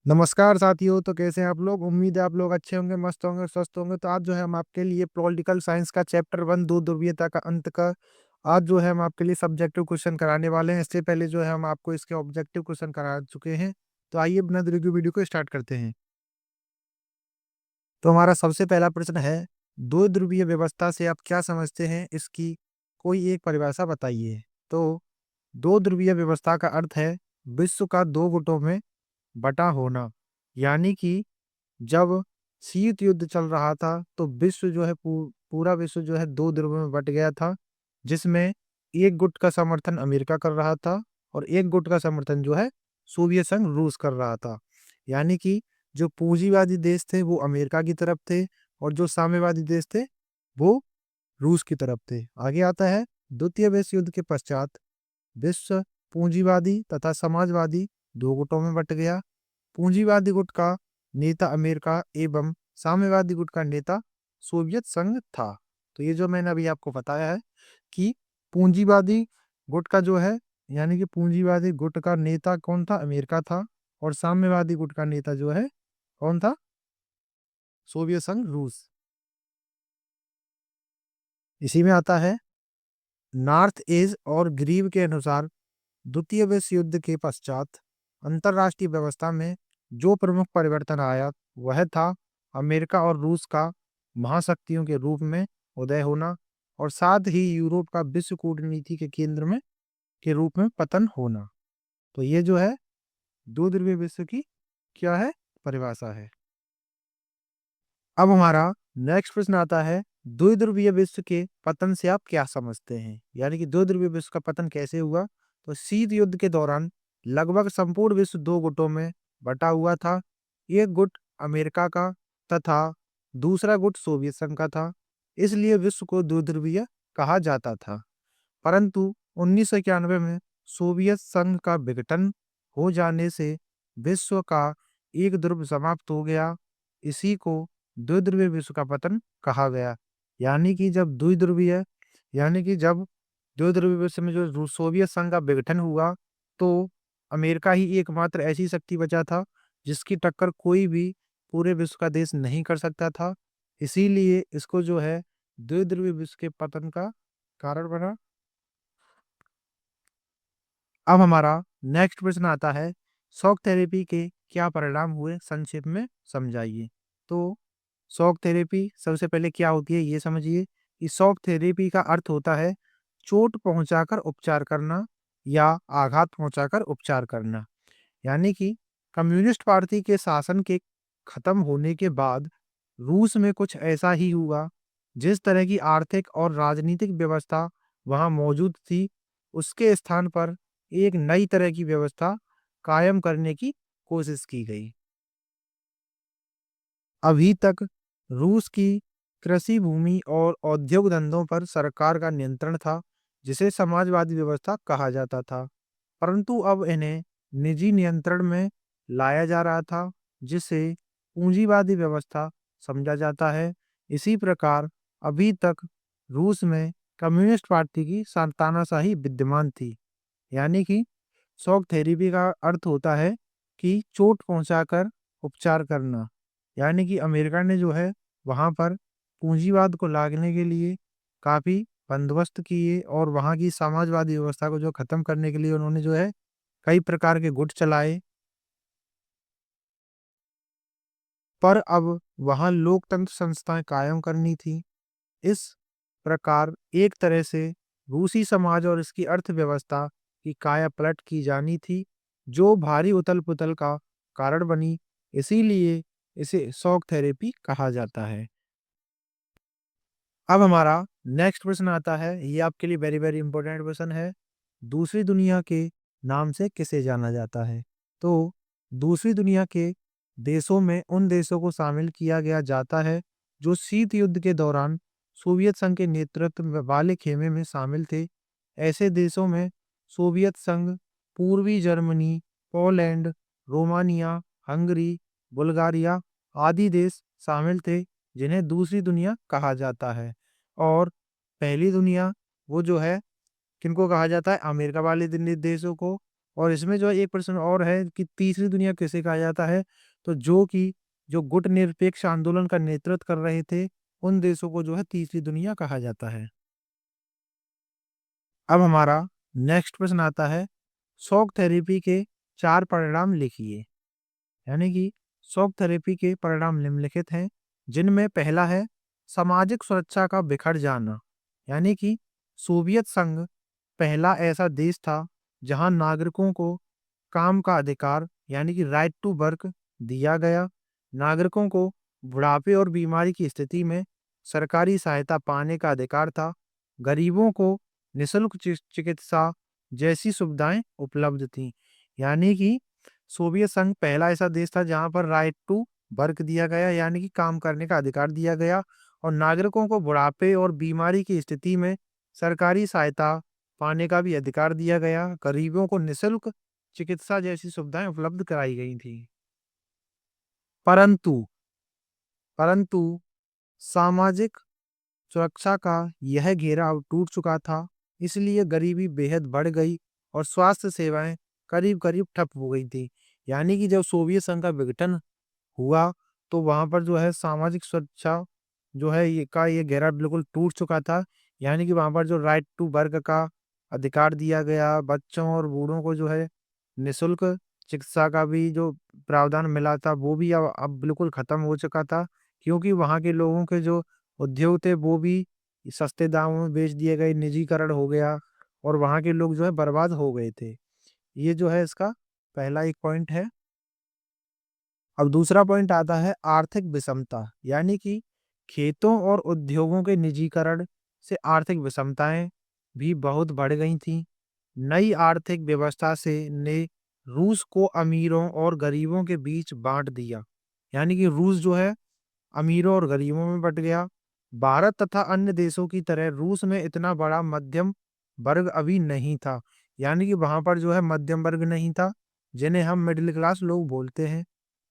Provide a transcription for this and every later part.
नमस्कार साथियों। तो कैसे हैं आप लोग? उम्मीद है आप लोग अच्छे होंगे, मस्त होंगे, स्वस्थ होंगे। तो आज जो है हम आपके लिए पॉलिटिकल साइंस का चैप्टर 1 दो ध्रुवीयता का अंत का आज जो है हम आपके लिए सब्जेक्टिव क्वेश्चन कराने वाले हैं। इससे पहले जो है हम आपको इसके ऑब्जेक्टिव क्वेश्चन करा चुके हैं। तो आइए बिना देरी के वीडियो को स्टार्ट करते हैं। तो हमारा सबसे पहला प्रश्न है, दो ध्रुवीय व्यवस्था से आप क्या समझते हैं? इसकी कोई एक परिभाषा बताइए। तो दो ध्रुवीय व्यवस्था का अर्थ है विश्व का दो गुटों में बटा होना। यानी कि जब शीत युद्ध चल रहा था तो विश्व जो है पूरा विश्व जो है दो ध्रुवों में बट गया था, जिसमें एक गुट का समर्थन अमेरिका कर रहा था और एक गुट का समर्थन जो है सोवियत संघ रूस कर रहा था। यानी कि जो पूंजीवादी देश थे वो अमेरिका की तरफ थे और जो साम्यवादी देश थे वो रूस की तरफ थे। आगे आता है, द्वितीय विश्व युद्ध के पश्चात विश्व पूंजीवादी तथा समाजवादी दो गुटों में बट गया। पूंजीवादी गुट का नेता अमेरिका एवं साम्यवादी गुट का नेता सोवियत संघ था। तो ये जो मैंने अभी आपको बताया है कि पूंजीवादी गुट का जो है, यानी कि पूंजीवादी गुट का नेता कौन था? अमेरिका था। और साम्यवादी गुट का नेता जो है कौन था? सोवियत संघ रूस। इसी में आता है, नॉर्थ एज और ग्रीव के अनुसार द्वितीय विश्व युद्ध के पश्चात अंतरराष्ट्रीय व्यवस्था में जो प्रमुख परिवर्तन आया वह था अमेरिका और रूस का महाशक्तियों के रूप में उदय होना और साथ ही यूरोप का विश्व कूटनीति के केंद्र में के रूप में पतन होना। तो ये जो है दो ध्रुवीय विश्व की क्या है? परिभाषा है। अब हमारा नेक्स्ट प्रश्न आता है, द्विध्रुवीय विश्व के पतन से आप क्या समझते हैं? यानी कि दो ध्रुवीय विश्व का पतन कैसे हुआ? तो शीत युद्ध के दौरान लगभग संपूर्ण विश्व दो गुटों में बटा हुआ था। एक गुट अमेरिका का तथा दूसरा गुट सोवियत संघ का था। इसलिए विश्व को द्विध्रुवीय कहा जाता था। परंतु 1991 में सोवियत संघ का विघटन हो जाने से विश्व का एक ध्रुव समाप्त हो गया। इसी को द्विध्रुवीय विश्व का पतन कहा गया। यानी कि जब द्विध्रुवीय यानी कि जब द्विध्रुवीय विश्व में जो सोवियत संघ का विघटन हुआ तो अमेरिका ही एकमात्र ऐसी शक्ति बचा था जिसकी टक्कर कोई भी पूरे विश्व का देश नहीं कर सकता था। इसीलिए इसको जो है द्विध्रुवीय विश्व के पतन का कारण बना। अब हमारा नेक्स्ट प्रश्न आता है, शॉक थेरेपी के क्या परिणाम हुए? संक्षेप में समझाइए। तो शॉक थेरेपी सबसे पहले क्या होती है ये समझिए कि शॉक थेरेपी का अर्थ होता है चोट पहुंचाकर उपचार करना या आघात पहुंचाकर उपचार करना। यानी कि कम्युनिस्ट पार्टी के शासन के खत्म होने के बाद रूस में कुछ ऐसा ही हुआ। जिस तरह की आर्थिक और राजनीतिक व्यवस्था वहां मौजूद थी, उसके स्थान पर एक नई तरह की व्यवस्था कायम करने की कोशिश की गई। अभी तक रूस की कृषि भूमि और औद्योगिक धंधों पर सरकार का नियंत्रण था, जिसे समाजवादी व्यवस्था कहा जाता था। परंतु अब इन्हें निजी नियंत्रण में लाया जा रहा था, जिसे पूंजीवादी व्यवस्था समझा जाता है। इसी प्रकार अभी तक रूस में कम्युनिस्ट पार्टी की तानाशाही विद्यमान थी। यानी कि शॉक थेरेपी का अर्थ होता है कि चोट पहुंचाकर उपचार करना। यानी कि अमेरिका ने जो है वहां पर पूंजीवाद को लागने के लिए काफी बंदोबस्त किए और वहां की समाजवादी व्यवस्था को जो खत्म करने के लिए उन्होंने जो है कई प्रकार के गुट चलाए। पर अब वहां लोकतंत्र संस्थाएं कायम करनी थी। इस प्रकार एक तरह से रूसी समाज और इसकी अर्थव्यवस्था की काया पलट की जानी थी, जो भारी उथल पुथल का कारण बनी। इसीलिए इसे शॉक थेरेपी कहा जाता है। अब हमारा नेक्स्ट प्रश्न आता है, ये आपके लिए वेरी वेरी इंपॉर्टेंट क्वेश्चन है। दूसरी दुनिया के नाम से किसे जाना जाता है? तो दूसरी दुनिया के देशों में उन देशों को शामिल किया गया जाता है जो शीत युद्ध के दौरान सोवियत संघ के नेतृत्व वाले खेमे में शामिल थे। ऐसे देशों में सोवियत संघ, पूर्वी Germany, Poland, Romania, Hungary, Bulgaria आदि देश शामिल थे, जिन्हें दूसरी दुनिया कहा जाता है। और पहली दुनिया वो जो है किनको कहा जाता है? अमेरिका वाले देशों को। और इसमें जो है एक प्रश्न और है कि तीसरी दुनिया किसे कहा जाता है? तो जो गुटनिरपेक्ष आंदोलन का नेतृत्व कर रहे थे, उन देशों को जो है तीसरी दुनिया कहा जाता है। अब हमारा नेक्स्ट प्रश्न आता है, शॉक थेरेपी के 4 परिणाम लिखिए। यानी कि शॉक थेरेपी के परिणाम निम्नलिखित हैं, जिनमें पहला है सामाजिक सुरक्षा का बिखर जाना। यानी कि सोवियत संघ पहला ऐसा देश था जहां नागरिकों को काम का अधिकार यानी कि राइट टू वर्क दिया गया। नागरिकों को बुढ़ापे और बीमारी की स्थिति में सरकारी सहायता पाने का अधिकार था। गरीबों को निःशुल्क चिकित्सा जैसी सुविधाएं उपलब्ध थीं। यानी कि सोवियत संघ पहला ऐसा देश था जहां पर राइट टू वर्क दिया गया, यानी कि काम करने का अधिकार दिया गया, और नागरिकों को बुढ़ापे और बीमारी की स्थिति में सरकारी सहायता पाने का भी अधिकार दिया गया। गरीबों को निःशुल्क चिकित्सा जैसी सुविधाएं उपलब्ध कराई गई थी। परंतु परंतु सामाजिक सुरक्षा का यह घेराव टूट चुका था, इसलिए गरीबी बेहद बढ़ गई और स्वास्थ्य सेवाएं करीब-करीब ठप हो गई थी। यानी कि जब सोवियत संघ का विघटन हुआ, तो वहाँ पर जो है सामाजिक सुरक्षा जो है ये घेरा बिल्कुल टूट चुका था। यानी कि वहाँ पर जो राइट टू वर्क का अधिकार दिया गया, बच्चों और बूढ़ों को जो है निःशुल्क चिकित्सा का भी जो प्रावधान मिला था, वो भी अब बिल्कुल खत्म हो चुका था। क्योंकि वहाँ के लोगों के जो उद्योग थे, वो भी सस्ते दामों में बेच दिए गए, निजीकरण हो गया और वहाँ के लोग जो है बर्बाद हो गए थे। ये जो है इसका पहला एक पॉइंट है। अब दूसरा पॉइंट आता है आर्थिक विषमता। यानी कि खेतों और उद्योगों के निजीकरण से आर्थिक विषमताएं भी बहुत बढ़ गई थीं। नई आर्थिक व्यवस्था से ने रूस को अमीरों और गरीबों के बीच बांट दिया। यानी कि रूस जो है अमीरों और गरीबों में बट गया। भारत तथा अन्य देशों की तरह रूस में इतना बड़ा मध्यम वर्ग अभी नहीं था। यानी कि वहां पर जो है मध्यम वर्ग नहीं था, जिन्हें हम मिडिल क्लास लोग बोलते हैं,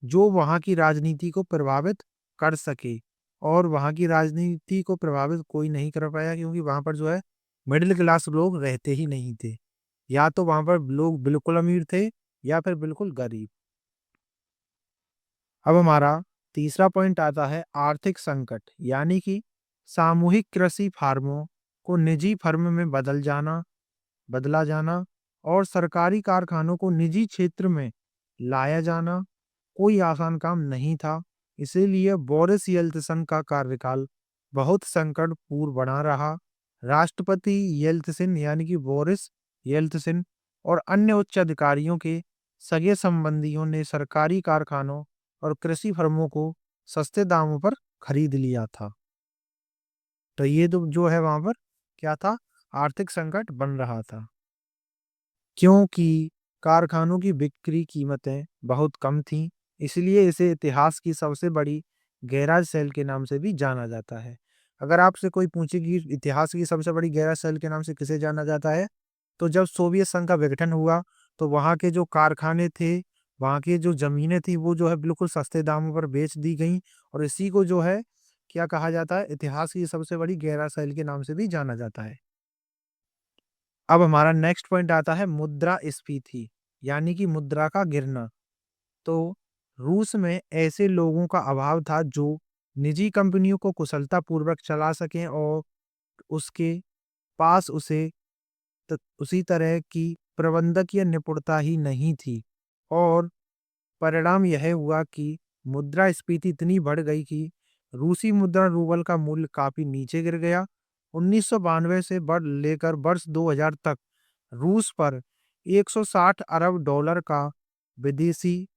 जो वहां की राजनीति को प्रभावित कर सके। और वहां की राजनीति को प्रभावित कोई नहीं कर पाया, क्योंकि वहां पर जो है मिडिल क्लास लोग रहते ही नहीं थे। या तो वहां पर लोग बिल्कुल अमीर थे या फिर बिल्कुल गरीब। अब हमारा तीसरा पॉइंट आता है आर्थिक संकट। यानी कि सामूहिक कृषि फार्मों को निजी फर्म में बदला जाना और सरकारी कारखानों को निजी क्षेत्र में लाया जाना कोई आसान काम नहीं था। इसीलिए बोरिस येल्त्सिन का कार्यकाल बहुत संकटपूर्ण बना रहा। राष्ट्रपति येल्त्सिन यानी कि बोरिस येल्त्सिन और अन्य उच्च अधिकारियों के सगे संबंधियों ने सरकारी कारखानों और कृषि फर्मों को सस्ते दामों पर खरीद लिया था। तो ये तो जो है वहां पर क्या था, आर्थिक संकट बन रहा था, क्योंकि कारखानों की बिक्री कीमतें बहुत कम थीं। इसलिए इसे इतिहास की सबसे बड़ी गैराज सेल के नाम से भी जाना जाता है। अगर आपसे कोई पूछे कि इतिहास की सबसे बड़ी गैराज सेल के नाम से किसे जाना जाता है, तो जब सोवियत संघ का विघटन हुआ, तो वहाँ के जो कारखाने थे, वहाँ की जो जमीनें थी, वो जो है बिल्कुल सस्ते दामों पर बेच दी गई। और इसी को जो है क्या कहा जाता है, इतिहास की सबसे बड़ी गैराज सेल के नाम से भी जाना जाता है। अब हमारा नेक्स्ट पॉइंट आता है मुद्रास्फीति, यानी कि मुद्रा का गिरना। तो रूस में ऐसे लोगों का अभाव था जो निजी कंपनियों को कुशलतापूर्वक चला सकें, और उसके पास उसी तरह की प्रबंधकीय निपुणता ही नहीं थी। और परिणाम यह हुआ कि मुद्रास्फीति इतनी बढ़ गई कि रूसी मुद्रा रूबल का मूल्य काफी नीचे गिर गया। 1992 से बढ़ लेकर वर्ष 2000 तक रूस पर 160 अरब डॉलर का विदेशी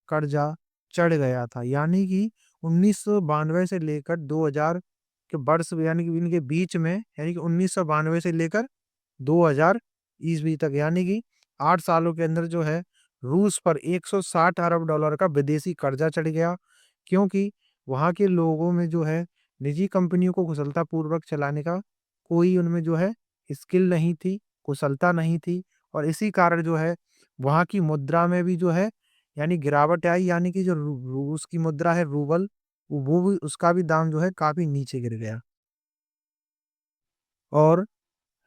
कर्जा चढ़ गया था। यानी कि 1992 से लेकर 2000 के वर्ष यानी कि इनके बीच में, यानी कि 1992 से लेकर 2000 ईस्वी तक, यानी कि 8 सालों के अंदर जो है रूस पर 160 अरब डॉलर का विदेशी कर्जा चढ़ गया। क्योंकि वहाँ के लोगों में जो है निजी कंपनियों को कुशलतापूर्वक चलाने का कोई उनमें जो है स्किल नहीं थी, कुशलता नहीं थी। और इसी कारण जो है वहाँ की मुद्रा में भी जो है यानी गिरावट आई। यानी कि जो रूस की मुद्रा है रूबल, वो भी उसका भी दाम जो है काफी नीचे गिर गया। और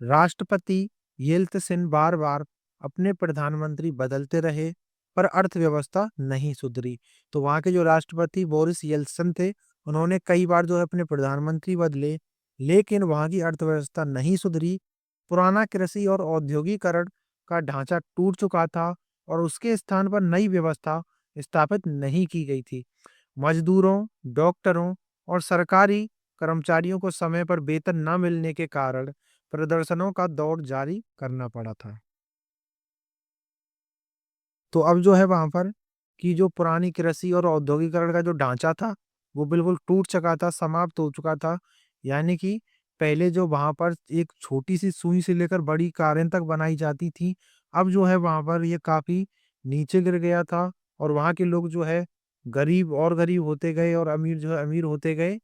राष्ट्रपति येल्त्सिन बार-बार अपने प्रधानमंत्री बदलते रहे, पर अर्थव्यवस्था नहीं सुधरी। तो वहाँ के जो राष्ट्रपति बोरिस येल्त्सिन थे, उन्होंने कई बार जो है अपने प्रधानमंत्री बदले, लेकिन वहाँ की अर्थव्यवस्था नहीं सुधरी। पुराना कृषि और औद्योगिकरण का ढांचा टूट चुका था और उसके स्थान पर नई व्यवस्था स्थापित नहीं की गई थी। मजदूरों, डॉक्टरों और सरकारी कर्मचारियों को समय पर वेतन न मिलने के कारण प्रदर्शनों का दौर जारी करना पड़ा था। तो अब जो है वहाँ पर कि जो पुरानी कृषि और औद्योगिकरण का जो ढांचा था, वो बिल्कुल टूट चुका था, समाप्त हो चुका था। यानी कि पहले जो वहाँ पर एक छोटी-सी सुई से लेकर बड़ी कारें तक बनाई जाती थी, अब जो है वहाँ पर ये काफ़ी नीचे गिर गया था और वहाँ के लोग जो है गरीब और गरीब होते गए और अमीर जो है अमीर होते गए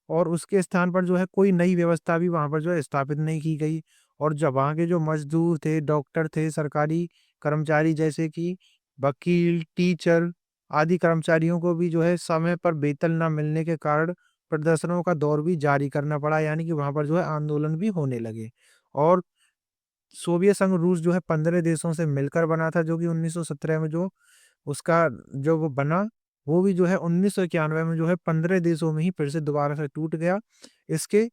और उसके स्थान पर जो है कोई नई व्यवस्था भी वहाँ पर जो है स्थापित नहीं की गई। और जब वहाँ के जो मज़दूर थे, डॉक्टर थे, सरकारी कर्मचारी जैसे कि वकील, टीचर आदि कर्मचारियों को भी जो है समय पर वेतन ना मिलने के कारण प्रदर्शनों का दौर भी जारी करना पड़ा, यानी कि वहाँ पर जो है आंदोलन भी होने लगे। और सोवियत संघ रूस जो है 15 देशों से मिलकर बना था, जो कि 1917 में जो उसका जो वो बना, वो भी जो है 1991 में जो है 15 देशों में ही फिर से दोबारा से टूट गया। इसके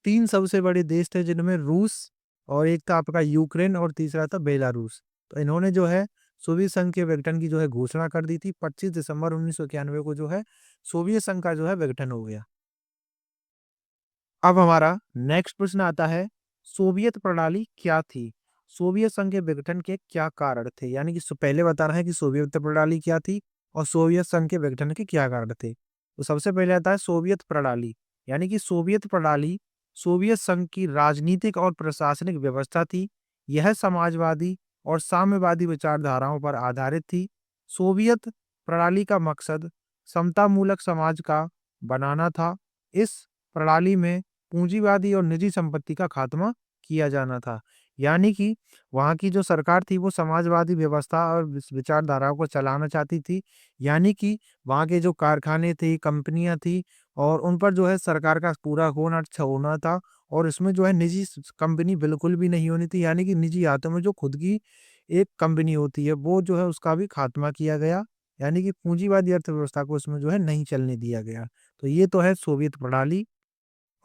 3 सबसे बड़े देश थे, जिनमें रूस और एक था आपका यूक्रेन और तीसरा था बेलारूस। तो इन्होंने जो है सोवियत संघ के विघटन की जो है घोषणा कर दी थी। 25 दिसंबर 1991 को जो है सोवियत संघ का जो है विघटन हो गया। अब हमारा नेक्स्ट प्रश्न आता है, सोवियत प्रणाली क्या थी? सोवियत संघ के विघटन के क्या कारण थे? यानी कि पहले बताना है कि सोवियत प्रणाली क्या थी और सोवियत संघ के विघटन के क्या कारण थे। तो सबसे पहले आता है सोवियत प्रणाली। यानी कि सोवियत प्रणाली सोवियत संघ की राजनीतिक और प्रशासनिक व्यवस्था थी। यह समाजवादी और साम्यवादी विचारधाराओं पर आधारित थी। सोवियत प्रणाली का मकसद समतामूलक समाज का बनाना था। इस प्रणाली में पूंजीवादी और निजी संपत्ति का खात्मा किया जाना था। यानी कि वहाँ की जो सरकार थी वो समाजवादी व्यवस्था और विचारधाराओं को चलाना चाहती थी। यानी कि वहाँ के जो कारखाने थे, कंपनियाँ थी और उन पर जो है सरकार का पूरा होना होना था और इसमें जो है निजी कंपनी बिल्कुल भी नहीं होनी थी। यानी कि निजी हाथों में जो खुद की एक कंपनी होती है, वो जो है उसका भी खात्मा किया गया। यानी कि पूंजीवादी अर्थव्यवस्था को उसमें जो है नहीं चलने दिया गया। तो ये तो है सोवियत प्रणाली।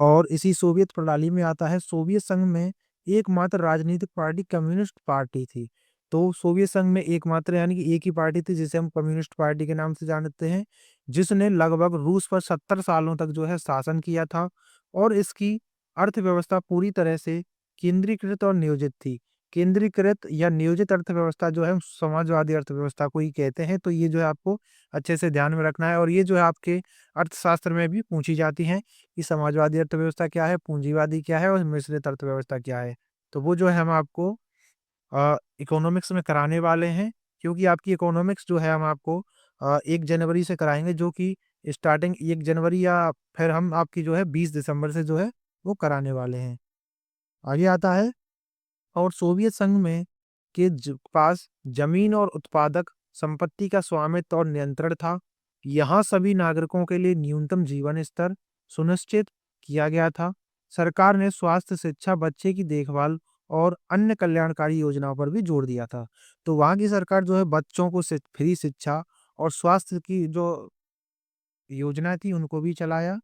और इसी सोवियत प्रणाली में आता है सोवियत संघ में एकमात्र राजनीतिक पार्टी कम्युनिस्ट पार्टी थी। तो सोवियत संघ में एकमात्र यानी कि एक ही पार्टी थी जिसे हम कम्युनिस्ट पार्टी के नाम से जानते हैं, जिसने लगभग रूस पर 70 सालों तक जो है शासन किया था और इसकी अर्थव्यवस्था पूरी तरह से केंद्रीकृत और नियोजित थी। केंद्रीकृत या नियोजित अर्थव्यवस्था जो है हम समाजवादी अर्थव्यवस्था को ही कहते हैं। तो ये जो है आपको अच्छे से ध्यान में रखना है और ये जो है आपके अर्थशास्त्र में भी पूछी जाती हैं कि समाजवादी अर्थव्यवस्था क्या है, पूंजीवादी क्या है और मिश्रित अर्थव्यवस्था क्या है। तो वो जो है हम आपको इकोनॉमिक्स में कराने वाले हैं, क्योंकि आपकी इकोनॉमिक्स जो है हम आपको 1 जनवरी से कराएँगे, जो कि स्टार्टिंग 1 जनवरी या फिर हम आपकी जो है 20 दिसंबर से जो है वो कराने वाले हैं। आगे आता है, और सोवियत संघ में के पास जमीन और उत्पादक संपत्ति का स्वामित्व और नियंत्रण था। यहाँ सभी नागरिकों के लिए न्यूनतम जीवन स्तर सुनिश्चित किया गया था। सरकार ने स्वास्थ्य, शिक्षा, बच्चे की देखभाल और अन्य कल्याणकारी योजनाओं पर भी जोर दिया था। तो वहाँ की सरकार जो है बच्चों को फ्री शिक्षा और स्वास्थ्य की जो योजना थी उनको भी चलाया।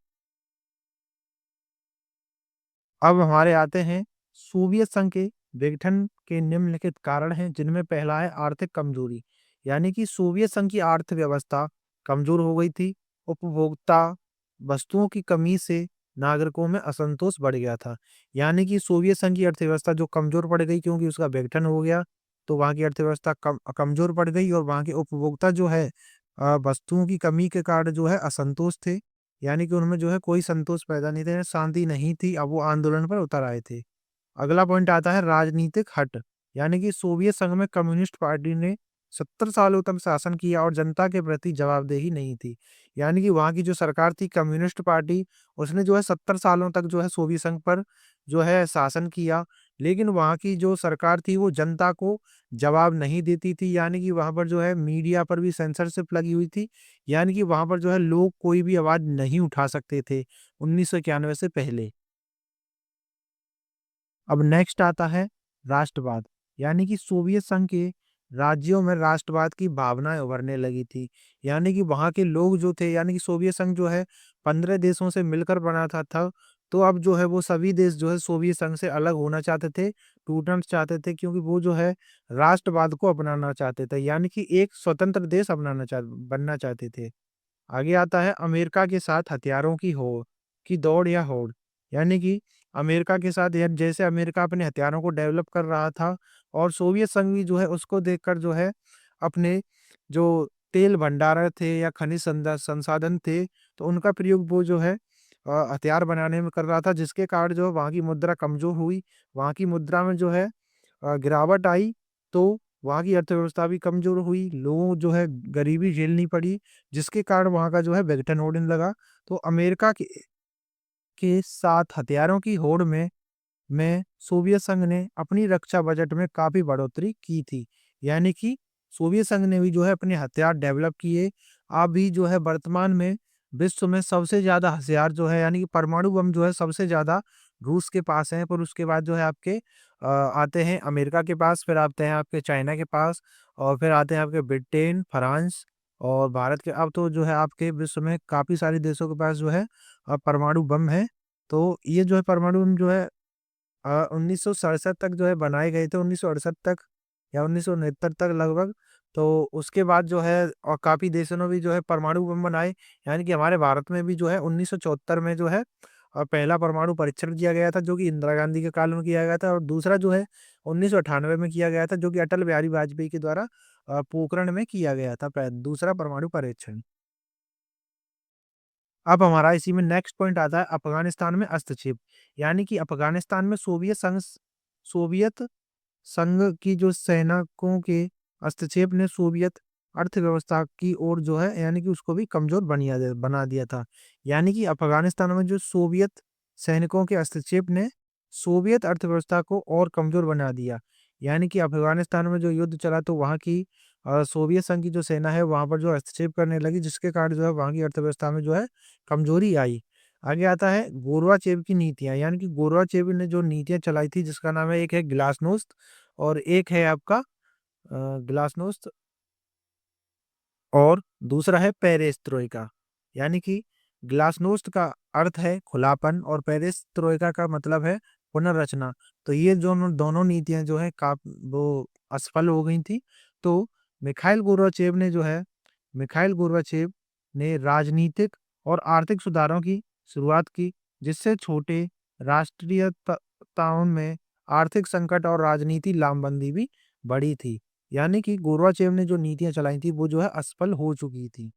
अब हमारे आते हैं सोवियत संघ के विघटन के निम्नलिखित कारण हैं, जिनमें पहला है आर्थिक कमजोरी। यानी कि सोवियत संघ की अर्थव्यवस्था कमजोर हो गई थी। उपभोक्ता वस्तुओं की कमी से नागरिकों में असंतोष बढ़ गया था। यानी कि सोवियत संघ की अर्थव्यवस्था जो कमजोर पड़ गई क्योंकि उसका विघटन हो गया, तो वहाँ की अर्थव्यवस्था कमजोर पड़ गई और वहाँ के उपभोक्ता जो है वस्तुओं की कमी के कारण जो है असंतोष थे। यानी कि उनमें जो है कोई संतोष पैदा नहीं था, शांति नहीं थी, अब वो आंदोलन पर उतर आए थे। अगला पॉइंट आता है राजनीतिक हट। यानी कि सोवियत संघ में कम्युनिस्ट पार्टी ने 70 सालों तक शासन किया और जनता के प्रति जवाबदेही नहीं थी। यानी कि वहाँ की जो सरकार थी कम्युनिस्ट पार्टी, उसने जो है 70 सालों तक जो है सोवियत संघ पर जो है शासन किया, लेकिन वहाँ की जो सरकार थी वो जनता को जवाब नहीं देती थी। यानी कि वहाँ पर जो है मीडिया पर भी सेंसरशिप लगी हुई थी। यानी कि वहाँ पर जो है लोग कोई भी आवाज़ नहीं उठा सकते थे 1991 से पहले। अब नेक्स्ट आता है राष्ट्रवाद। यानी कि सोवियत संघ के राज्यों में राष्ट्रवाद की भावनाएं उभरने लगी थी। यानी कि वहाँ के लोग जो थे, यानी कि सोवियत संघ जो है 15 देशों से मिलकर बना था। तो अब जो है वो सभी देश जो है सोवियत संघ से अलग होना चाहते थे, टूटना चाहते थे, क्योंकि वो जो है राष्ट्रवाद को अपनाना चाहते थे, यानी कि एक स्वतंत्र देश बनना चाहते थे। आगे आता है अमेरिका के साथ हथियारों की दौड़ या होड़। यानी कि अमेरिका के साथ, या जैसे अमेरिका अपने हथियारों को डेवलप कर रहा था और सोवियत संघ भी जो है उसको देखकर जो है अपने जो तेल भंडार थे या संसाधन थे, तो उनका प्रयोग वो जो है हथियार बनाने में कर रहा था, जिसके कारण जो है वहाँ की मुद्रा कमजोर हुई। वहाँ की मुद्रा में जो है गिरावट आई, तो वहाँ की अर्थव्यवस्था भी कमज़ोर हुई, लोगों को जो है गरीबी झेलनी पड़ी, जिसके कारण वहाँ का जो है विघटन होने लगा। तो अमेरिका के साथ हथियारों की होड़ में सोवियत संघ ने अपनी रक्षा बजट में काफ़ी बढ़ोतरी की थी। यानी कि सोवियत संघ ने भी जो है अपने हथियार डेवलप किए। अभी जो है वर्तमान में विश्व में सबसे ज़्यादा हथियार जो है, यानी कि परमाणु बम जो है सबसे ज़्यादा रूस के पास है, पर उसके बाद जो है आपके आते हैं अमेरिका के पास, फिर आते हैं आपके चाइना के पास, और फिर आते हैं आपके ब्रिटेन, फ्रांस और भारत के। अब तो जो है आपके विश्व में काफ़ी सारे देशों के पास जो है परमाणु बम है। तो ये जो है परमाणु बम जो है 1967 तक जो है बनाए गए थे, 1968 तक या 1969 तक लगभग। तो उसके बाद जो है और काफ़ी देशों ने भी जो है परमाणु बम बनाए। यानी कि हमारे भारत में भी जो है 1974 में जो है पहला परमाणु परीक्षण किया गया था, जो कि इंदिरा गांधी के काल में किया गया था, और दूसरा जो है 1998 में किया गया था, जो कि अटल बिहारी वाजपेयी के द्वारा पोखरण में किया गया था दूसरा परमाणु परीक्षण। अब हमारा इसी में नेक्स्ट पॉइंट आता है अफ़गानिस्तान में हस्तक्षेप। यानी कि अफ़गानिस्तान में सोवियत संघ की जो सैनिकों के हस्तक्षेप ने सोवियत अर्थव्यवस्था की ओर जो है, यानी कि उसको भी कमज़ोर बना दिया था। यानी कि अफ़गानिस्तान में जो सोवियत सैनिकों के हस्तक्षेप ने सोवियत अर्थव्यवस्था को और कमज़ोर बना दिया। यानी कि अफ़गानिस्तान में जो युद्ध चला, तो वहाँ की सोवियत संघ की जो सेना है वहाँ पर जो हस्तक्षेप करने लगी, जिसके कारण जो है वहाँ की अर्थव्यवस्था में जो है कमजोरी आई। आगे आता है गोरबाचेव की नीतियाँ। यानी कि गोरबाचेव ने जो नीतियाँ चलाई थी, जिसका नाम है, एक है ग्लासनोस्त और एक है आपका ग्लासनोस्त, और दूसरा है पेरेस्त्रोइका। यानी कि ग्लासनोस्त का अर्थ है खुलापन और पेरेस्त्रोइका का मतलब है पुनर्रचना। तो ये दोनों दोनों नीतियाँ जो है वो असफल हो गई थी। तो मिखाइल गोर्बाचेव ने जो है मिखाइल गोर्बाचेव ने राजनीतिक और आर्थिक सुधारों की शुरुआत की, जिससे छोटे राष्ट्रीयताओं में आर्थिक संकट और राजनीति लामबंदी भी बढ़ी थी। यानी कि गोर्बाचेव ने जो नीतियाँ चलाई थी वो जो है असफल हो चुकी थी।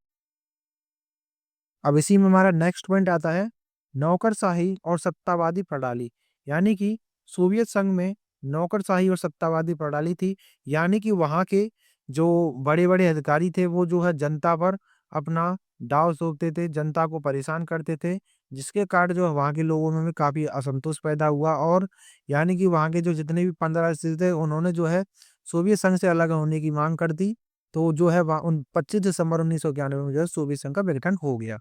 अब इसी में हमारा नेक्स्ट पॉइंट आता है नौकरशाही और सत्तावादी प्रणाली। यानी कि सोवियत संघ में नौकरशाही और सत्तावादी प्रणाली थी। यानी कि वहाँ के जो बड़े-बड़े अधिकारी थे वो जो है जनता पर अपना दाँव थोपते थे, जनता को परेशान करते थे, जिसके कारण जो है वहाँ के लोगों में भी काफ़ी असंतोष पैदा हुआ, और यानी कि वहाँ के जो जितने भी 15 स्थित थे उन्होंने जो है सोवियत संघ से अलग होने की माँग कर दी। तो जो है वहाँ 25 दिसंबर 1991 में जो है सोवियत संघ का विघटन हो गया।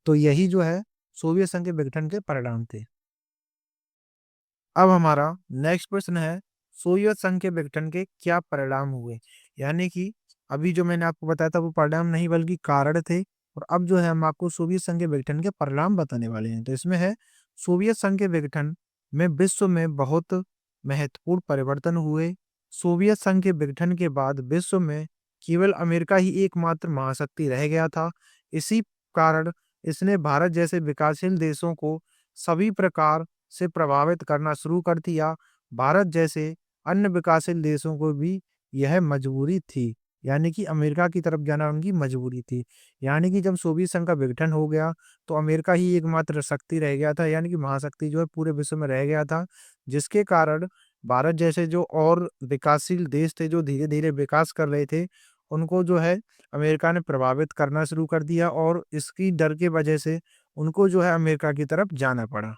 तो यही जो है सोवियत संघ के विघटन के परिणाम थे। अब हमारा नेक्स्ट प्रश्न है सोवियत संघ के विघटन के क्या परिणाम हुए? यानी कि अभी जो मैंने आपको बताया था वो परिणाम नहीं बल्कि कारण थे, और अब जो है हम आपको सोवियत संघ के विघटन के परिणाम बताने वाले हैं। तो इसमें है सोवियत संघ के विघटन में विश्व में बहुत महत्वपूर्ण परिवर्तन हुए। सोवियत संघ के विघटन के बाद विश्व में केवल अमेरिका ही एकमात्र महाशक्ति रह गया था। इसी कारण इसने भारत जैसे विकासशील देशों को सभी प्रकार से प्रभावित करना शुरू कर दिया। भारत जैसे अन्य विकासशील देशों को भी यह मजबूरी थी, यानी कि अमेरिका की तरफ जाना उनकी मजबूरी थी। यानी कि जब सोवियत संघ का विघटन हो गया, तो अमेरिका ही एकमात्र शक्ति रह गया था, यानी कि महाशक्ति जो है पूरे विश्व में रह गया था, जिसके कारण भारत जैसे जो और विकासशील देश थे, जो धीरे-धीरे विकास कर रहे थे, उनको जो है अमेरिका ने प्रभावित करना शुरू कर दिया, और इसकी डर की वजह से उनको जो है अमेरिका की तरफ जाना पड़ा।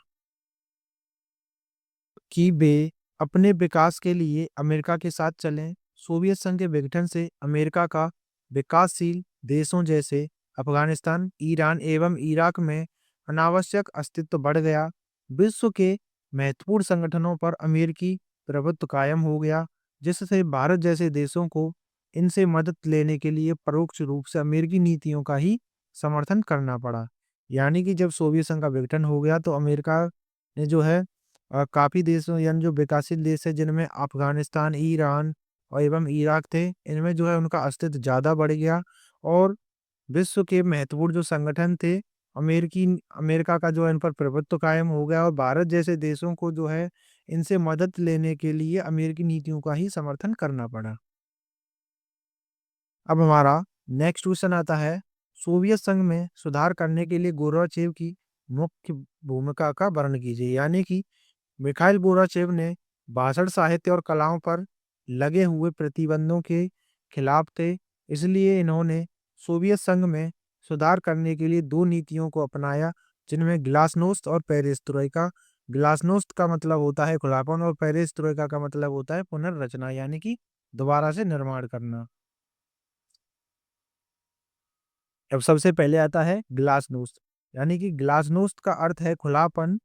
कि वे अपने विकास के लिए अमेरिका के साथ चलें। सोवियत संघ के विघटन से अमेरिका का विकासशील देशों जैसे अफगानिस्तान, ईरान एवं इराक में अनावश्यक अस्तित्व बढ़ गया। विश्व के महत्वपूर्ण संगठनों पर अमेरिकी प्रभुत्व कायम हो गया, जिससे भारत जैसे देशों को इनसे मदद लेने के लिए परोक्ष रूप से अमेरिकी नीतियों का ही समर्थन करना पड़ा। यानी कि जब सोवियत संघ का विघटन हो गया तो अमेरिका ने जो है काफ़ी देशों यानी जो विकासशील देश है जिनमें अफ़गानिस्तान, ईरान और एवं इराक थे, इनमें जो है उनका अस्तित्व ज़्यादा बढ़ गया और विश्व के महत्वपूर्ण जो संगठन थे, अमेरिका का जो है इन पर प्रभुत्व कायम हो गया और भारत जैसे देशों को जो है इनसे मदद लेने के लिए अमेरिकी नीतियों का ही समर्थन करना पड़ा। अब हमारा नेक्स्ट क्वेश्चन आता है, सोवियत संघ में सुधार करने के लिए गोर्बाचेव की मुख्य भूमिका का वर्णन कीजिए। यानी कि मिखाइल गोर्बाचेव ने भाषण, साहित्य और कलाओं पर लगे हुए प्रतिबंधों के खिलाफ थे। इसलिए इन्होंने सोवियत संघ में सुधार करने के लिए 2 नीतियों को अपनाया, जिनमें ग्लासनोस्त और पेरेस्ट्रोइका। ग्लासनोस्त का मतलब होता है खुलापन और पेरेस्ट्रोइका का मतलब होता है पुनर्रचना यानी कि दोबारा से निर्माण करना। अब सबसे पहले आता है ग्लासनोस्त, यानी कि ग्लासनोस्त का अर्थ है खुलापन,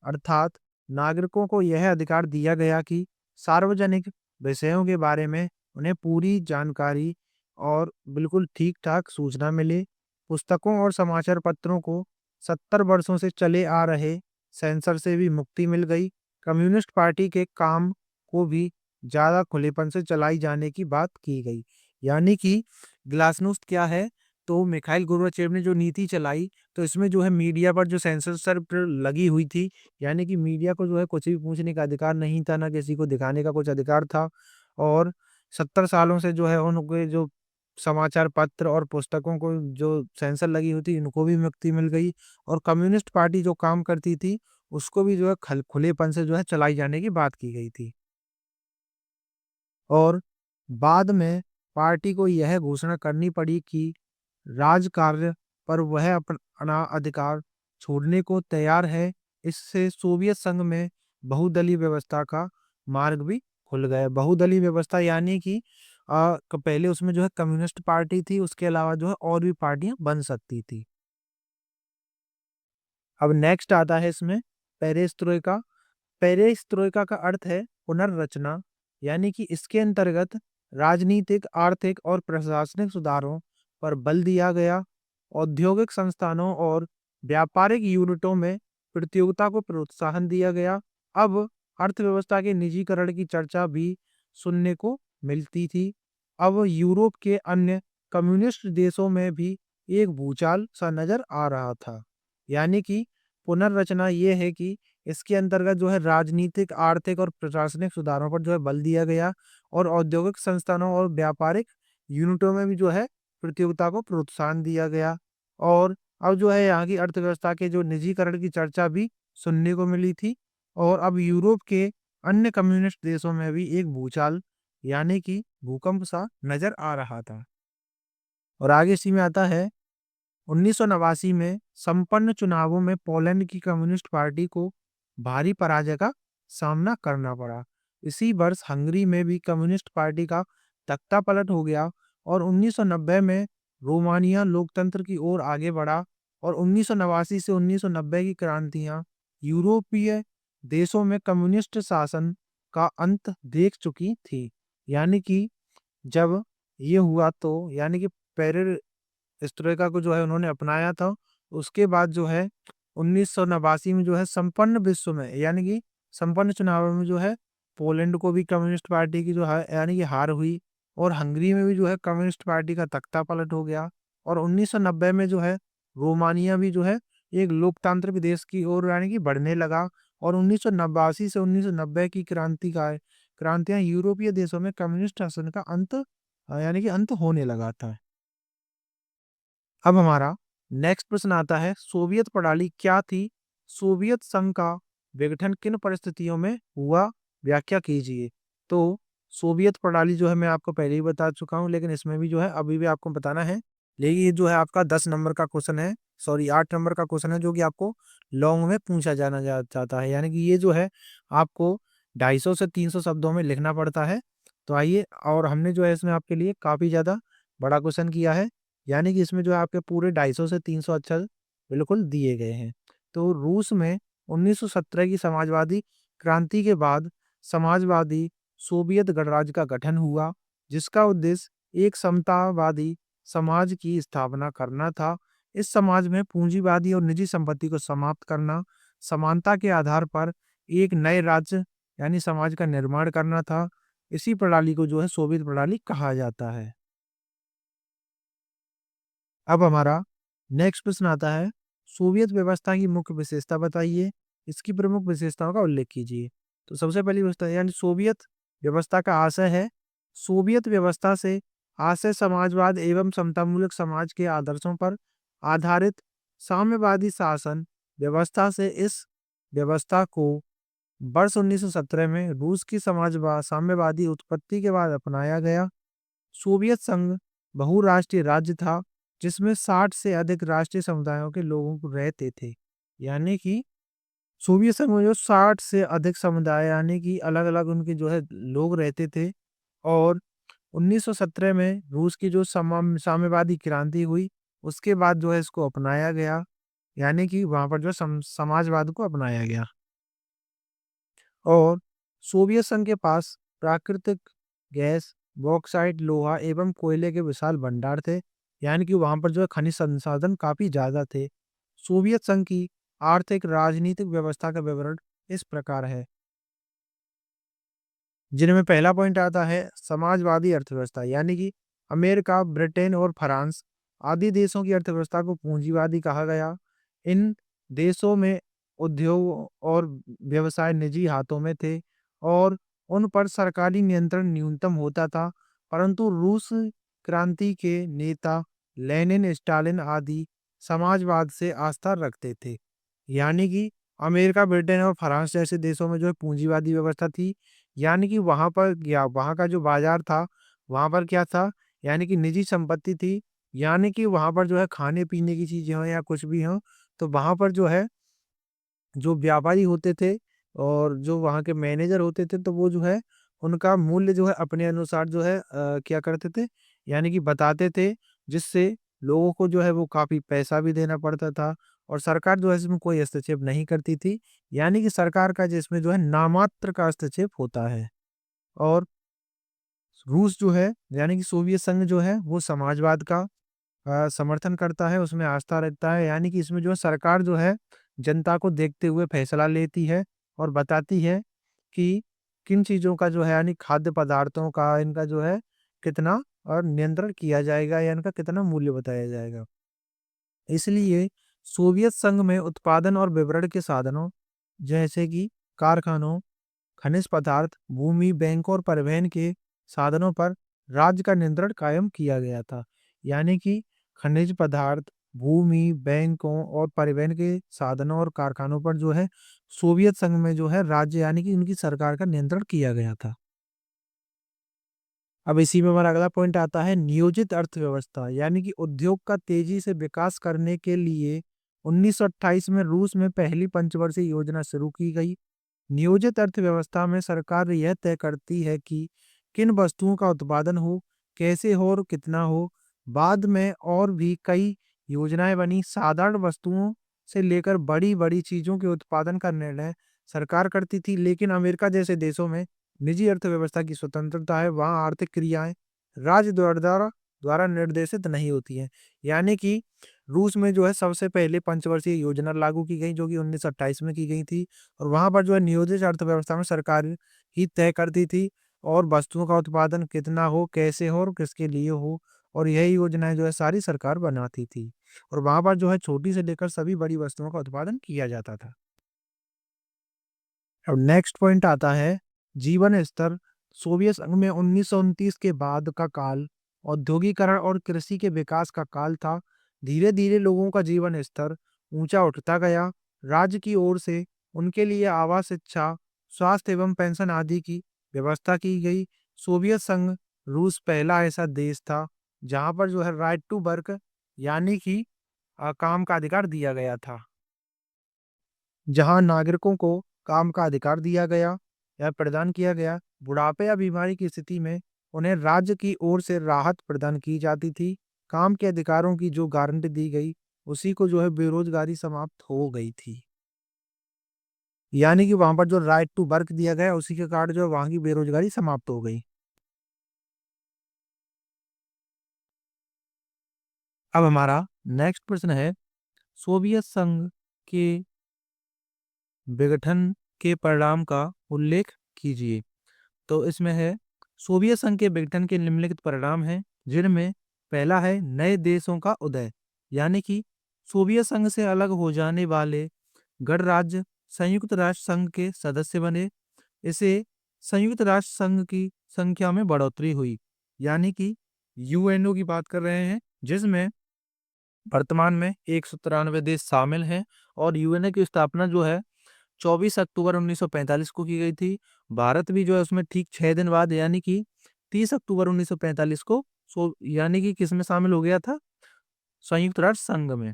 अर्थात नागरिकों को यह अधिकार दिया गया कि सार्वजनिक विषयों के बारे में उन्हें पूरी जानकारी और बिल्कुल ठीक-ठाक सूचना मिले। पुस्तकों और समाचार पत्रों को 70 वर्षों से चले आ रहे सेंसर से भी मुक्ति मिल गई। कम्युनिस्ट पार्टी के काम को भी ज़्यादा खुलेपन से चलाई जाने की बात की गई। यानी कि ग्लासनोस्त क्या है? तो मिखाइल गोर्बाचेव ने जो नीति चलाई, तो इसमें जो है मीडिया पर जो सेंसरशिप लगी हुई थी, यानी कि मीडिया को जो है कुछ भी पूछने का अधिकार नहीं था, ना किसी को दिखाने का कुछ अधिकार था और 70 सालों से जो है उनके जो समाचार पत्र और पुस्तकों को जो सेंसर लगी हुई थी, इनको भी मुक्ति मिल गई और कम्युनिस्ट पार्टी जो काम करती थी, उसको भी जो है खुलेपन से जो है चलाई जाने की बात की गई थी। और बाद में पार्टी को यह घोषणा करनी पड़ी कि राजकार्य पर वह अपना अधिकार छोड़ने को तैयार है। इससे सोवियत संघ में बहुदलीय व्यवस्था का मार्ग भी खुल गया। बहुदलीय व्यवस्था यानी कि पहले उसमें जो है कम्युनिस्ट पार्टी थी, उसके अलावा जो है और भी पार्टियां बन सकती थी। अब नेक्स्ट आता है इसमें पेरेस्ट्रोइका। पेरेस्ट्रोइका का अर्थ है पुनर्रचना, यानी कि इसके अंतर्गत राजनीतिक, आर्थिक और प्रशासनिक सुधारों पर बल दिया गया। औद्योगिक संस्थानों और व्यापारिक यूनिटों में प्रतियोगिता को प्रोत्साहन दिया गया। अब अर्थव्यवस्था के निजीकरण की चर्चा भी सुनने को मिलती थी। अब यूरोप के अन्य कम्युनिस्ट देशों में भी एक भूचाल सा नजर आ रहा था। यानी कि पुनर्रचना ये है कि इसके अंतर्गत जो है राजनीतिक, आर्थिक और प्रशासनिक सुधारों पर जो है बल दिया गया और औद्योगिक संस्थानों और व्यापारिक यूनिटों में भी जो है प्रतियोगिता को प्रोत्साहन दिया गया और अब जो है यहाँ की अर्थव्यवस्था के जो निजीकरण की चर्चा भी सुनने को मिली थी और अब यूरोप के अन्य कम्युनिस्ट देशों में भी एक भूचाल यानी कि भूकंप सा नजर आ रहा था। और आगे इसी में आता है 1989 में संपन्न चुनावों में पोलैंड की कम्युनिस्ट पार्टी को भारी पराजय का सामना करना पड़ा। इसी वर्ष हंगरी में भी कम्युनिस्ट पार्टी का तख्तापलट हो गया और 1990 में रोमानिया लोकतंत्र की ओर आगे बढ़ा और 1989 से 1990 की क्रांतियां यूरोपीय देशों में कम्युनिस्ट शासन का अंत देख चुकी थी। यानी कि जब ये हुआ तो यानी कि पेरेस्ट्रोइका को जो है उन्होंने अपनाया था। उसके बाद जो है 1989 में जो है संपन्न विश्व में यानी कि संपन्न चुनावों में जो है पोलैंड को भी कम्युनिस्ट पार्टी की जो है यानी कि हार हुई और हंगरी में भी जो है कम्युनिस्ट पार्टी का तख्तापलट हो गया और 1990 में जो है रोमानिया भी जो है एक लोकतांत्रिक देश की ओर यानी कि बढ़ने लगा और 1989 से 1990 की क्रांतियां यूरोपीय देशों में कम्युनिस्ट शासन का अंत यानी कि अंत होने लगा था। अब हमारा नेक्स्ट प्रश्न आता है, सोवियत प्रणाली क्या थी? सोवियत संघ का विघटन किन परिस्थितियों में हुआ? व्याख्या कीजिए। तो सोवियत प्रणाली जो है मैं आपको पहले ही बता चुका हूँ, लेकिन इसमें भी जो है अभी भी आपको बताना है। लेकिन ये जो है आपका 10 नंबर का क्वेश्चन है, सॉरी 8 नंबर का क्वेश्चन है जो कि आपको लॉन्ग में पूछा चाहता है। यानी कि ये जो है आपको 250 से 300 शब्दों में लिखना पड़ता है। तो आइए और हमने जो है इसमें आपके लिए काफ़ी ज़्यादा बड़ा क्वेश्चन किया है। यानी कि इसमें जो है आपके पूरे 250 से 300 अक्षर बिल्कुल दिए गए हैं। तो रूस में 1917 की समाजवादी क्रांति के बाद समाजवादी सोवियत गणराज्य का गठन हुआ, जिसका उद्देश्य एक समतावादी समाज की स्थापना करना था। इस समाज में पूंजीवादी और निजी संपत्ति को समाप्त करना, समानता के आधार पर एक नए राज्य यानी समाज का निर्माण करना था। इसी प्रणाली को जो है सोवियत प्रणाली कहा जाता है। अब हमारा नेक्स्ट प्रश्न आता है, सोवियत व्यवस्था की मुख्य विशेषता बताइए, इसकी प्रमुख विशेषताओं का उल्लेख कीजिए। तो सबसे पहली व्यवस्था यानी सोवियत व्यवस्था का आशय है, सोवियत व्यवस्था से आशय समाजवाद एवं समतामूलक समाज के आदर्शों पर आधारित साम्यवादी शासन व्यवस्था से इस व्यवस्था को वर्ष 1917 में रूस की समाजवाद साम्यवादी उत्पत्ति के बाद अपनाया गया। सोवियत संघ बहुराष्ट्रीय राज्य था, जिसमें 60 से अधिक राष्ट्रीय समुदायों के लोगों को रहते थे। यानी कि सोवियत संघ में जो 60 से अधिक समुदाय यानी कि अलग-अलग उनके जो है लोग रहते थे। और 1917 में रूस की जो साम्यवादी क्रांति हुई, उसके बाद जो है इसको अपनाया गया। यानी कि वहाँ पर जो समाजवाद को अपनाया गया। और सोवियत संघ के पास प्राकृतिक गैस, बॉक्साइट, लोहा एवं कोयले के विशाल भंडार थे। यानी कि वहां पर जो है खनिज संसाधन काफी ज्यादा थे। सोवियत संघ की आर्थिक राजनीतिक व्यवस्था का विवरण इस प्रकार है, जिनमें पहला पॉइंट आता है समाजवादी अर्थव्यवस्था। यानी कि अमेरिका, ब्रिटेन और फ्रांस आदि देशों की अर्थव्यवस्था को पूंजीवादी कहा गया। इन देशों में उद्योग और व्यवसाय निजी हाथों में थे और उन पर सरकारी नियंत्रण न्यूनतम होता था। परंतु रूस क्रांति के नेता लेनिन, स्टालिन आदि समाजवाद से आस्था रखते थे। यानी कि अमेरिका, ब्रिटेन और फ्रांस जैसे देशों में जो है पूंजीवादी व्यवस्था थी। यानी कि वहाँ पर क्या वहाँ का जो बाजार था, वहाँ पर क्या था, यानी कि निजी संपत्ति थी। यानी कि वहाँ पर जो है खाने-पीने की चीज़ें हों या कुछ भी हो, तो वहाँ पर जो है जो व्यापारी होते थे और जो वहाँ के मैनेजर होते थे, तो वो जो है उनका मूल्य जो है अपने अनुसार जो है क्या करते थे, यानी कि बताते थे, जिससे लोगों को जो है वो काफ़ी पैसा भी देना पड़ता था और सरकार जो है इसमें कोई हस्तक्षेप नहीं करती थी। यानी कि सरकार का जिसमें जो है नामात्र का हस्तक्षेप होता है। और रूस जो है यानी कि सोवियत संघ जो है वो समाजवाद का समर्थन करता है, उसमें आस्था रखता है। यानी कि इसमें जो है सरकार जो है जनता को देखते हुए फैसला लेती है और बताती है कि किन चीज़ों का जो है यानी खाद्य पदार्थों का इनका जो है कितना और नियंत्रण किया जाएगा या इनका कितना मूल्य बताया जाएगा। इसलिए सोवियत संघ में उत्पादन और वितरण के साधनों जैसे कि कारखानों, खनिज पदार्थ, भूमि, बैंक और परिवहन के साधनों पर राज्य का नियंत्रण कायम किया गया था। यानी कि खनिज पदार्थ, भूमि, बैंकों और परिवहन के साधनों और कारखानों पर जो है सोवियत संघ में जो है राज्य यानी कि उनकी सरकार का नियंत्रण किया गया था। अब इसी में हमारा अगला पॉइंट आता है नियोजित अर्थव्यवस्था। यानी कि उद्योग का तेजी से विकास करने के लिए 1928 में रूस में पहली पंचवर्षीय योजना शुरू की गई। नियोजित अर्थव्यवस्था में सरकार यह तय करती है कि किन वस्तुओं का उत्पादन हो, कैसे हो और कितना हो। बाद में और भी कई योजनाएं बनी। साधारण वस्तुओं से लेकर बड़ी-बड़ी चीजों के उत्पादन का निर्णय सरकार करती थी, लेकिन अमेरिका जैसे देशों में निजी अर्थव्यवस्था की स्वतंत्रता है। वहाँ आर्थिक क्रियाएं राज्य द्वारा द्वारा निर्देशित नहीं होती हैं। यानी कि रूस में जो है सबसे पहले पंचवर्षीय योजना लागू की गई, जो कि 1928 में की गई थी। और वहाँ पर जो है नियोजित अर्थव्यवस्था में सरकार ही तय करती थी और वस्तुओं का उत्पादन कितना हो, कैसे हो और किसके लिए हो। और यही योजनाएं जो है सारी सरकार बनाती थी। और वहाँ पर जो है छोटी से लेकर सभी बड़ी वस्तुओं का उत्पादन किया जाता था। अब नेक्स्ट पॉइंट आता है जीवन स्तर। सोवियत संघ में 1929 के बाद का काल औद्योगिकरण और कृषि के विकास का काल था। धीरे धीरे लोगों का जीवन स्तर ऊंचा उठता गया। राज्य की ओर से उनके लिए आवास, शिक्षा, स्वास्थ्य एवं पेंशन आदि की व्यवस्था की गई। सोवियत संघ रूस पहला ऐसा देश था जहां पर जो है राइट टू वर्क यानी कि काम का अधिकार दिया गया था, जहां नागरिकों को काम का अधिकार दिया गया या प्रदान किया गया। बुढ़ापे या बीमारी की स्थिति में उन्हें राज्य की ओर से राहत प्रदान की जाती थी। काम के अधिकारों की जो गारंटी दी गई, उसी को जो है बेरोजगारी समाप्त हो गई थी। यानी कि वहां पर जो राइट टू वर्क दिया गया उसी के कारण जो है वहां की बेरोजगारी समाप्त हो गई। अब हमारा नेक्स्ट प्रश्न है, सोवियत संघ के विघटन के परिणाम का उल्लेख कीजिए। तो इसमें है, सोवियत संघ के विघटन के निम्नलिखित परिणाम हैं, जिनमें पहला है नए देशों का उदय। यानी कि सोवियत संघ से अलग हो जाने वाले गणराज्य संयुक्त राष्ट्र संघ के सदस्य बने। इसे संयुक्त राष्ट्र संघ की संख्या में बढ़ोतरी हुई। यानी कि यूएनओ की बात कर रहे हैं, जिसमें वर्तमान में 193 देश शामिल हैं। और यूएनए की स्थापना जो है 24 अक्टूबर 1945 को की गई थी। भारत भी जो है उसमें ठीक 6 दिन बाद, यानी कि 30 अक्टूबर 1945 को यानी कि किस में शामिल हो गया था, संयुक्त राष्ट्र संघ में।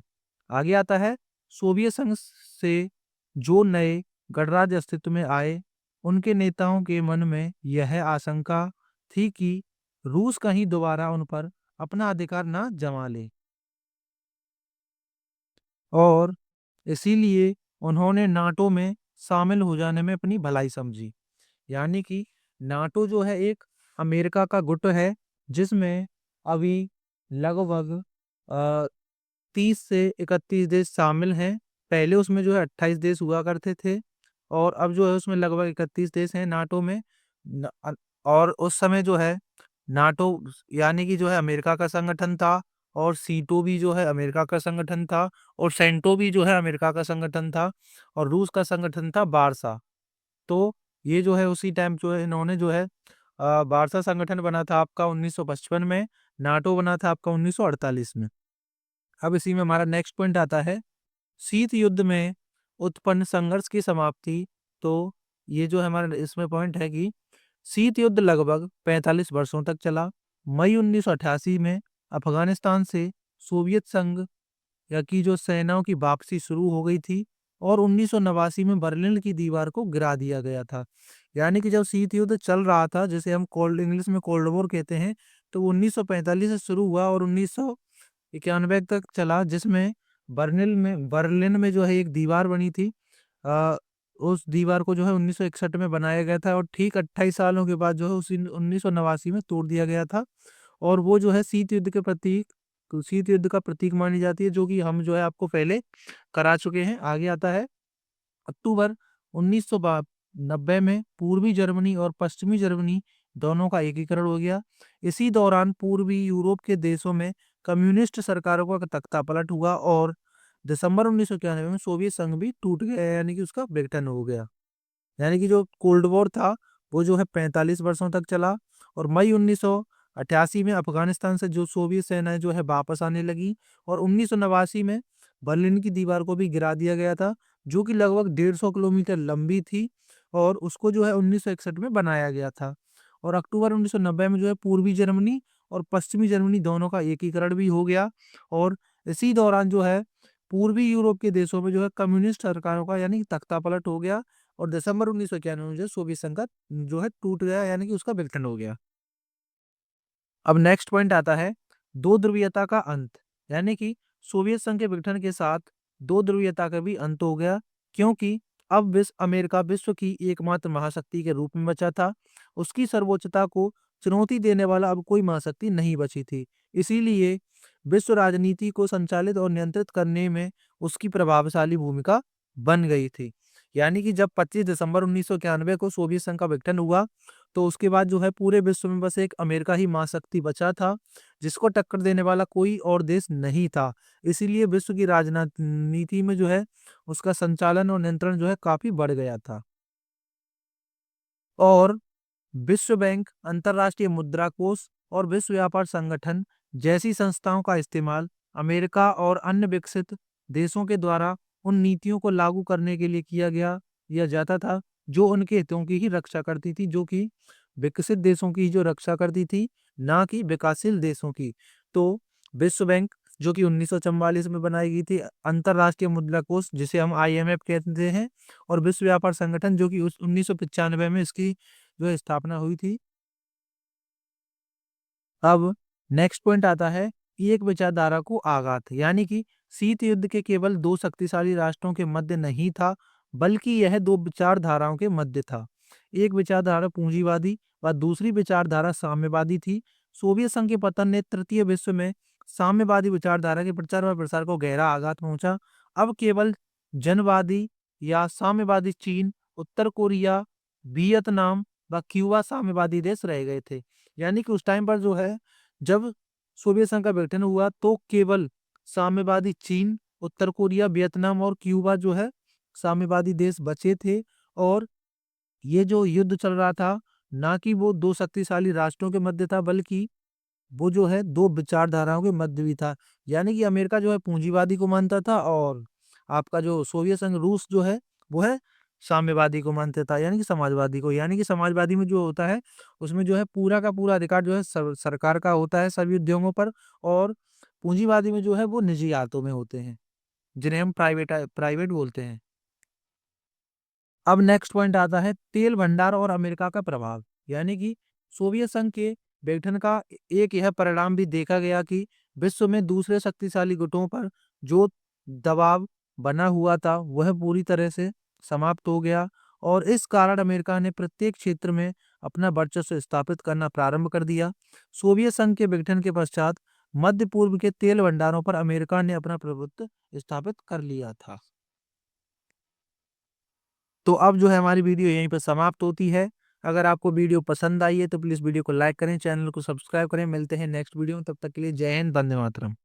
आगे आता है, सोवियत संघ से जो नए गणराज्य अस्तित्व में आए, उनके नेताओं के मन में यह आशंका थी कि रूस कहीं दोबारा उन पर अपना अधिकार न जमा ले, और इसीलिए उन्होंने नाटो में शामिल हो जाने में अपनी भलाई समझी। यानी कि नाटो जो है एक अमेरिका का गुट है, जिसमें अभी लगभग 30 से 31 देश शामिल हैं। पहले उसमें जो है 28 देश हुआ करते थे, और अब जो है उसमें लगभग 31 देश हैं नाटो में। और उस समय जो है नाटो यानी कि जो है अमेरिका का संगठन था, और सीटो भी जो है अमेरिका का संगठन था, और सेंटो भी जो है अमेरिका का संगठन था, और रूस का संगठन था बारसा। तो ये जो है उसी टाइम जो है इन्होंने जो है बारसा संगठन बना था आपका 1955 में, नाटो बना था आपका 1948 में। अब इसी में हमारा नेक्स्ट पॉइंट आता है, शीत युद्ध में उत्पन्न संघर्ष की समाप्ति। तो ये जो है हमारा इसमें पॉइंट है कि शीत युद्ध लगभग 45 वर्षों तक चला। मई 1988 में अफगानिस्तान से सोवियत संघ या की जो सेनाओं की वापसी शुरू हो गई थी, और 1989 में बर्लिन की दीवार को गिरा दिया गया था। यानी कि जब शीत युद्ध चल रहा था, जिसे हम कोल्ड इंग्लिश में कोल्ड वॉर कहते हैं, तो वो 1945 से शुरू हुआ और 1991 तक चला, जिसमें बर्लिन में जो है एक दीवार बनी थी। आ, उस दीवार को जो है 1961 में बनाया गया था, और ठीक 28 सालों के बाद जो है उसी 1989 में तोड़ दिया गया था। और वो जो है शीत युद्ध का प्रतीक मानी जाती है, जो कि हम जो है आपको पहले करा चुके हैं। आगे आता है, अक्टूबर 1990 में पूर्वी जर्मनी और पश्चिमी जर्मनी दोनों का एकीकरण हो गया। इसी दौरान पूर्वी यूरोप के देशों में कम्युनिस्ट सरकारों का तख्तापलट हुआ, और दिसंबर 1991 में सोवियत संघ भी टूट गया, यानी कि उसका विघटन हो गया। यानी कि जो कोल्ड वॉर था वो जो है 45 वर्षों तक चला, और मई 1988 में अफगानिस्तान से जो सोवियत सेनाएं जो है वापस आने लगी, और 1989 में बर्लिन की दीवार को भी गिरा दिया गया था, जो कि लगभग 150 किलोमीटर लंबी थी, और उसको जो है 1961 में बनाया गया था। और अक्टूबर 1990 में जो है पूर्वी जर्मनी और पश्चिमी जर्मनी दोनों का एकीकरण भी हो गया। और इसी दौरान जो है पूर्वी यूरोप के देशों में जो है कम्युनिस्ट सरकारों का यानी कि तख्तापलट हो गया, और दिसंबर 1991 में जो सोवियत संघ का जो है टूट गया, यानी कि उसका विघटन हो गया। अब नेक्स्ट पॉइंट आता है, दो ध्रुवीयता का अंत। यानी कि सोवियत संघ के विघटन के साथ दो ध्रुवीयता का भी अंत हो गया, क्योंकि अब अमेरिका विश्व की एकमात्र महाशक्ति के रूप में बचा था। उसकी सर्वोच्चता को चुनौती देने वाला अब कोई महाशक्ति नहीं बची थी। इसीलिए विश्व राजनीति को संचालित और नियंत्रित करने में उसकी प्रभावशाली भूमिका बन गई थी। यानी कि जब 25 दिसंबर 1991 को सोवियत संघ का विघटन हुआ, तो उसके बाद जो है पूरे विश्व में बस एक अमेरिका ही महाशक्ति बचा था, जिसको टक्कर देने वाला कोई और देश नहीं था। इसीलिए विश्व की राजनीति में जो है उसका संचालन और नियंत्रण जो है काफी बढ़ गया था। और विश्व बैंक, अंतर्राष्ट्रीय मुद्रा कोष और विश्व व्यापार संगठन जैसी संस्थाओं का इस्तेमाल अमेरिका और अन्य विकसित देशों के द्वारा उन नीतियों को लागू करने के लिए किया जाता था, जो उनके हितों की ही रक्षा करती थी, जो कि विकसित देशों की जो रक्षा करती थी, ना कि विकासशील देशों की। तो विश्व बैंक जो कि 1944 में बनाई गई थी, अंतर्राष्ट्रीय मुद्रा कोष जिसे हम आईएमएफ कहते हैं, और विश्व व्यापार संगठन जो कि 1995 में इसकी जो है स्थापना हुई थी। अब नेक्स्ट पॉइंट आता है, एक विचारधारा को आघात। यानी कि शीत युद्ध के केवल दो शक्तिशाली राष्ट्रों के मध्य नहीं था, बल्कि यह दो विचारधाराओं के मध्य था। एक विचारधारा पूंजीवादी व दूसरी विचारधारा साम्यवादी थी। सोवियत संघ के पतन ने तृतीय विश्व में साम्यवादी विचारधारा के प्रचार व प्रसार को गहरा आघात पहुंचा। अब केवल जनवादी या साम्यवादी चीन, उत्तर कोरिया, वियतनाम व क्यूबा साम्यवादी देश रह गए थे। यानी कि उस टाइम पर जो है, जब सोवियत संघ का गठन हुआ तो केवल साम्यवादी चीन, उत्तर कोरिया, वियतनाम और क्यूबा जो है साम्यवादी देश बचे थे। और ये जो युद्ध चल रहा था, ना कि वो दो शक्तिशाली राष्ट्रों के मध्य था, बल्कि वो जो है दो विचारधाराओं के मध्य भी था। यानी कि अमेरिका जो है पूंजीवादी को मानता था, और आपका जो सोवियत संघ रूस जो है वो है साम्यवादी को मानता था, यानी कि समाजवादी को। यानी कि समाजवादी में जो होता है उसमें जो है पूरा का पूरा अधिकार जो है सरकार का होता है सभी उद्योगों पर, और पूंजीवादी में जो है वो निजी हाथों में होते हैं, जिन्हें हम प्राइवेट प्राइवेट बोलते हैं। अब नेक्स्ट पॉइंट आता है तेल भंडार और अमेरिका का प्रभाव। यानी कि सोवियत संघ के गठन का एक यह परिणाम भी देखा गया कि विश्व में दूसरे शक्तिशाली गुटों पर जो दबाव बना हुआ था वह पूरी तरह से समाप्त हो गया, और इस कारण अमेरिका ने प्रत्येक क्षेत्र में अपना वर्चस्व स्थापित करना प्रारंभ कर दिया। सोवियत संघ के विघटन के पश्चात मध्य पूर्व के तेल भंडारों पर अमेरिका ने अपना प्रभुत्व स्थापित कर लिया था। तो अब जो है हमारी वीडियो यहीं पर समाप्त होती है। अगर आपको वीडियो पसंद आई है तो प्लीज़ वीडियो को लाइक करें, चैनल को सब्सक्राइब करें। मिलते हैं नेक्स्ट वीडियो में, तब तक के लिए जय हिंद, वंदे मातरम।